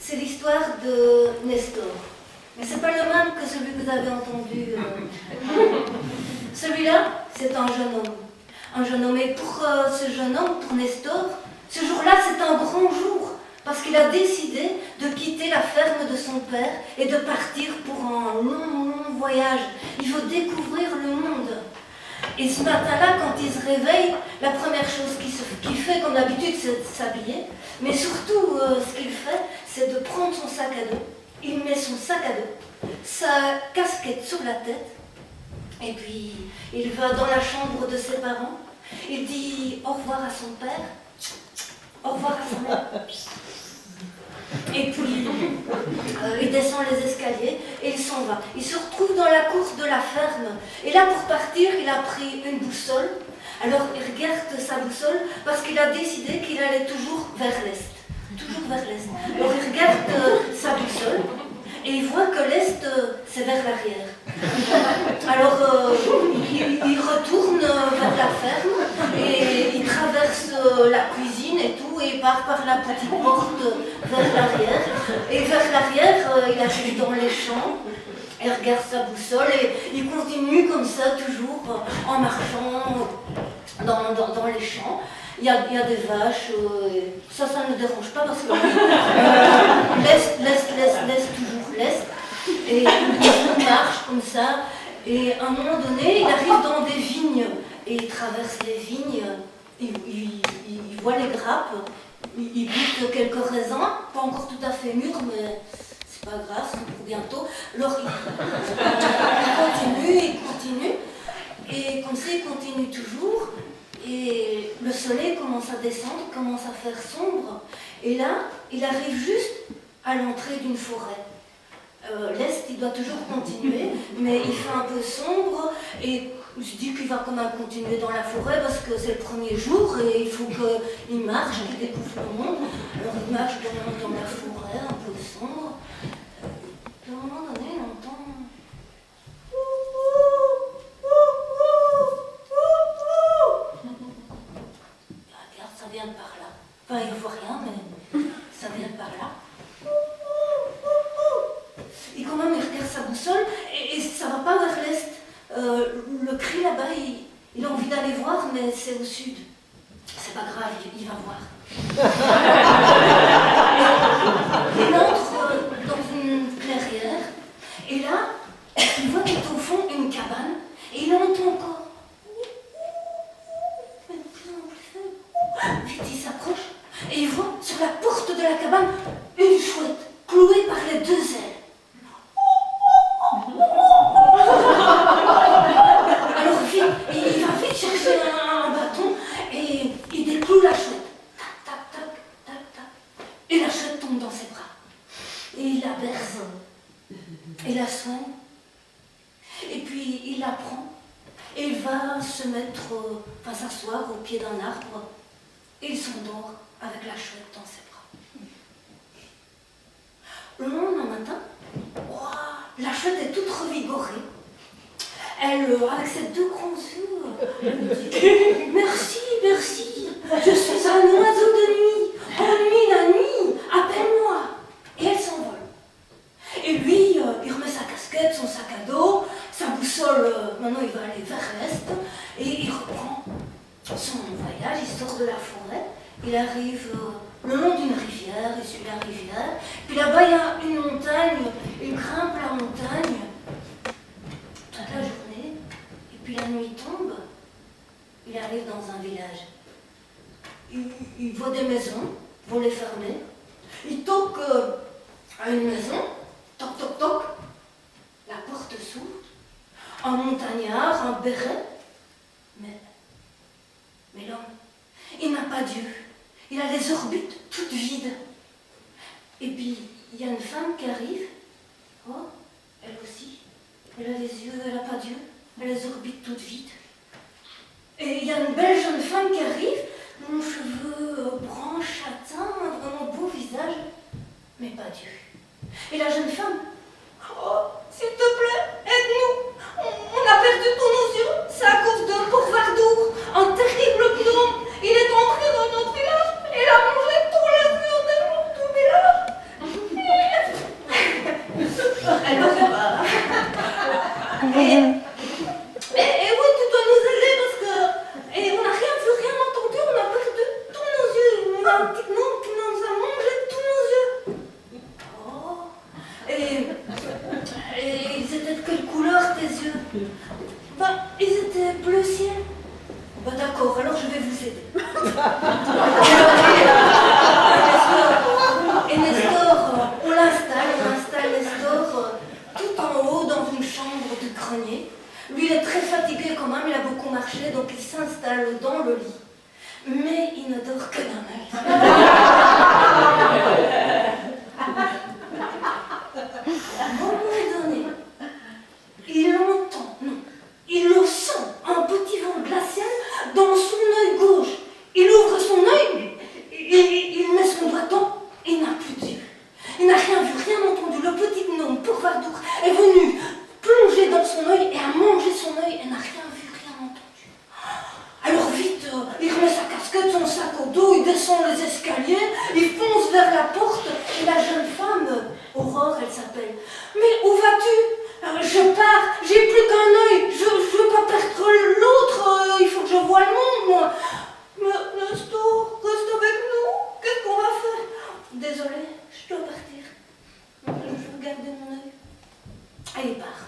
c'est l'histoire de Nestor. Mais c'est pas le même que celui que vous avez entendu. Celui-là, c'est un jeune homme. Un jeune homme. Et pour ce jeune homme, pour Nestor, ce jour-là, c'est un grand jour. Parce qu'il a décidé de quitter la ferme de son père et de partir pour un long, long voyage. Il veut découvrir le monde. Et ce matin-là, quand il se réveille, la première chose qu'il fait, comme d'habitude, c'est de s'habiller. Mais surtout, ce qu'il fait, c'est de prendre son sac à dos. Il met son sac à dos, sa casquette sur la tête, et puis il va dans la chambre de ses parents. Il dit au revoir à son père, au revoir à sa mère. Et puis, il descend les escaliers et il s'en va. Il se retrouve dans la cour de la ferme. Et là, pour partir, il a pris une boussole. Alors, il regarde sa boussole parce qu'il a décidé qu'il allait toujours vers l'est. Toujours vers l'est. Alors, il regarde sa boussole et il voit que l'est, c'est vers l'arrière. Alors, il retourne vers la ferme et il traverse la cuisine et tout, et il part par la petite porte vers l'arrière. Et vers l'arrière, il arrive dans les champs, il regarde sa boussole et il continue comme ça, toujours en marchant dans les champs. Il y a des vaches, ça ne dérange pas parce que l'est, toujours l'est. Et il marche comme ça, et à un moment donné, il arrive dans des vignes, et il traverse les vignes, il voit les grappes, il goûte quelques raisins, pas encore tout à fait mûrs, mais c'est pas grave, c'est pour bientôt. Alors il continue, et comme ça il continue toujours, et le soleil commence à descendre, commence à faire sombre, et là, il arrive juste à l'entrée d'une forêt. L'est, il doit toujours continuer, mais il fait un peu sombre et je dis qu'il va quand même continuer dans la forêt parce que c'est le premier jour et il faut qu'il marche, qu'il découvre le monde. Alors il marche dans la forêt, un peu sombre. À un moment donné, il entend... Regarde, ça vient de par là. Enfin, il ne voit rien, mais ça vient de par là. Et quand même, il regarde sa boussole et ça va pas vers l'est. Le cri là-bas, il a envie d'aller voir, mais c'est au sud. C'est pas grave, il va voir. Il entre dans une clairière et là, il voit tout au fond une cabane et il entend encore. Mais de plus en plus faible. Vite, il s'approche et il voit sur la porte de la cabane une chouette clouée par les deux ailes. Alors vite, il va vite chercher un bâton et il décloue la chouette. Tac, tac, tac, tac, tac. Et la chouette tombe dans ses bras. Et il la berce. Et la soigne. Et puis il la prend. Et il va s'asseoir au pied d'un arbre. Et il s'endort avec la chouette dans ses bras. Le lendemain matin, la chouette est toute revigorée. Elle, avec ses deux grands yeux, elle me dit « Merci, merci, je suis un oiseau de nuit. En nuit, la nuit, appelle-moi. » Et elle s'envole. Et lui, il remet sa casquette, son sac à dos, sa boussole, maintenant il va aller vers l'est, et il reprend son voyage, il sort de la forêt, il arrive le long d'une rivière, il suit la rivière, puis là-bas il y a une montagne, il grimpe la montagne toute la journée, et puis la nuit tombe, il arrive dans un village. Il voit des maisons, volets fermées, il toque à une maison, toc toc toc, la porte s'ouvre, un montagnard, un béret, mais l'homme, il n'a pas d'yeux. Il a les orbites toutes vides. Et puis, il y a une femme qui arrive. Oh, elle aussi. Elle a les yeux, elle n'a pas d'yeux. Elle a les orbites toutes vides. Et il y a une belle jeune femme qui arrive. Longs cheveux bruns, châtains, un vraiment beau visage. Mais pas d'yeux. Et la jeune femme. Oh, s'il te plaît, aide-nous. On a perdu tous nos yeux. C'est à cause de Pourvardour, un terrible gnome. Il est entré dans notre village et il a mangé tous les yeux de tout le village. je vais vous aider. Et Nestor, on l'installe Nestor tout en haut dans une chambre de grenier. Lui, il est très fatigué quand même, il a beaucoup marché, donc il s'installe dans le lit. Mais il ne dort que d'un œil. À un moment donné, il entend, non, il le sent, un petit vent glacial dans son œil gauche. Il ouvre son œil, il met son doigt dedans, et il n'a plus d'yeux. Il n'a rien vu, rien entendu. Le petit gnome, pour Vardour, est venu plonger dans son œil et a mangé son œil et n'a rien vu, rien entendu. Alors vite, il remet sa casquette, son sac au dos, il descend les escaliers, il fonce vers la porte, et la jeune femme, Aurore, elle s'appelle. Mais où vas-tu? Je pars, j'ai plus qu'un œil, je veux pas perdre l'autre, il faut que je voie le monde, moi. Mais Nestor, reste avec nous, qu'est-ce qu'on va faire? Désolée, je dois partir. Je veux garder mon œil. Et il part.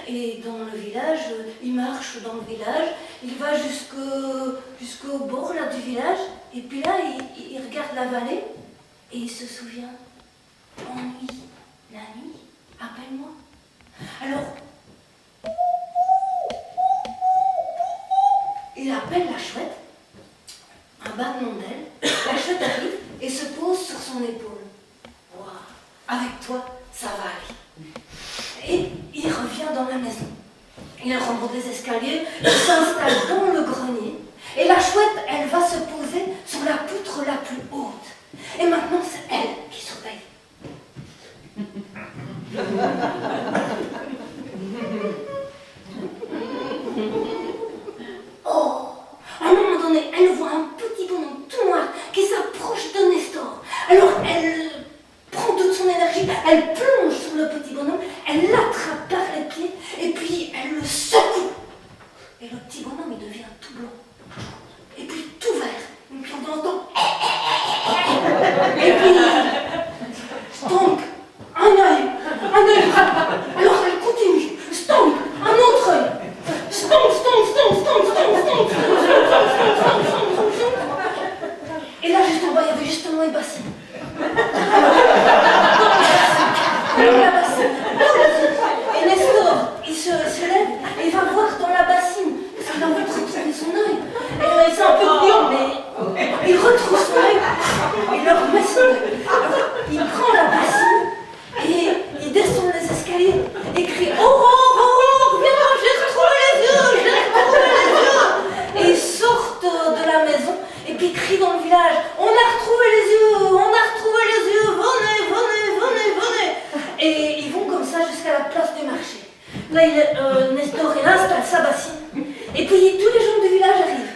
Et dans le village, il marche dans le village, il va jusqu'au bord là, du village, et puis là, il regarde la vallée, et il se souvient. Ennui, la nuit, appelle-moi. Alors, il appelle la chouette, un battement d'aile, la chouette arrive et se pose sur son épaule. Wow, avec toi, ça va aller. Et il revient dans la maison. Il remonte les escaliers, il s'installe dans le grenier, et la chouette, elle va se poser sur la poutre la plus haute. Et maintenant, c'est elle qui surveille. Oh, à un moment donné, elle voit un petit bonhomme tout noir qui s'approche de Nestor. Alors elle prend toute son énergie, elle plonge sur le petit bonhomme, elle l'attrape par les pieds et puis elle le secoue. Et le petit bonhomme, il devient tout blanc. Et puis tout vert. Et puis on entend. Et puis stomp, un œil. Alors elle continue. Stomp, un autre œil. Stomp. Et là, juste en bas, il y avait justement une bassine. Dans la bassine. Et Nestor, il se lève et il va voir dans la bassine. Parce qu'il a envie de retrouver son œil. Et c'est un peu bouillant, mais il retrouve son œil. Il leur remet son œil. Il prend la bassine et il descend les escaliers et crie Aurore, viens, j'ai retrouvé les yeux. Et ils sortent de la maison et puis ils crient dans le village on a retrouvé les yeux, venez. Et ils vont comme ça jusqu'à la place du marché. Là, Nestor il installe sa bassine et puis tous les gens du village arrivent.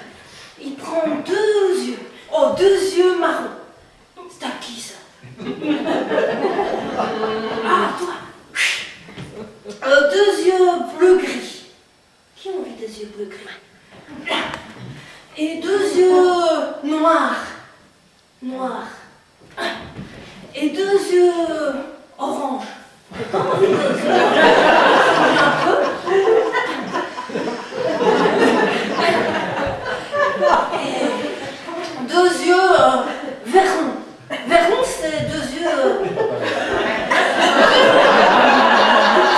Il prend deux yeux marrons. C'est à qui ça? Ah, toi. Deux yeux bleu-gris. Qui a envie des yeux bleu-gris? Et deux yeux noirs. Et deux yeux orange. J'ai pas envie de changer un peu. Et deux yeux verrons. Verrons, c'est deux yeux.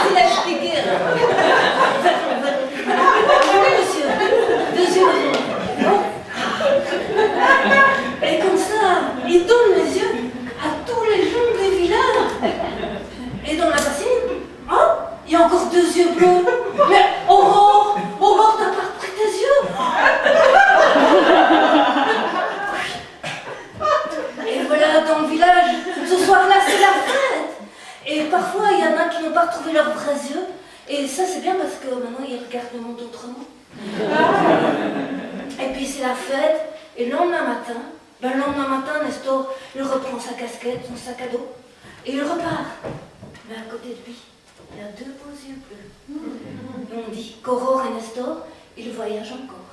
C'est à expliquer. Oui, monsieur. Deux yeux verrons. Et comme ça, il donne les yeux à tous les gens du village. Et dans la bassine, il y a encore deux yeux bleus. Mais Aurore, t'as pas repris tes yeux? Et voilà, dans le village, ce soir-là, c'est la fête. Et parfois, il y en a qui n'ont pas retrouvé leurs vrais yeux. Et ça, c'est bien parce que maintenant, ils regardent le monde autrement. Et puis, c'est la fête. Et le lendemain matin, Nestor, il reprend sa casquette, son sac à dos, et il repart. Mais à côté de lui, il a deux beaux yeux bleus. Et on dit qu'Aurore et Nestor, ils voyagent encore.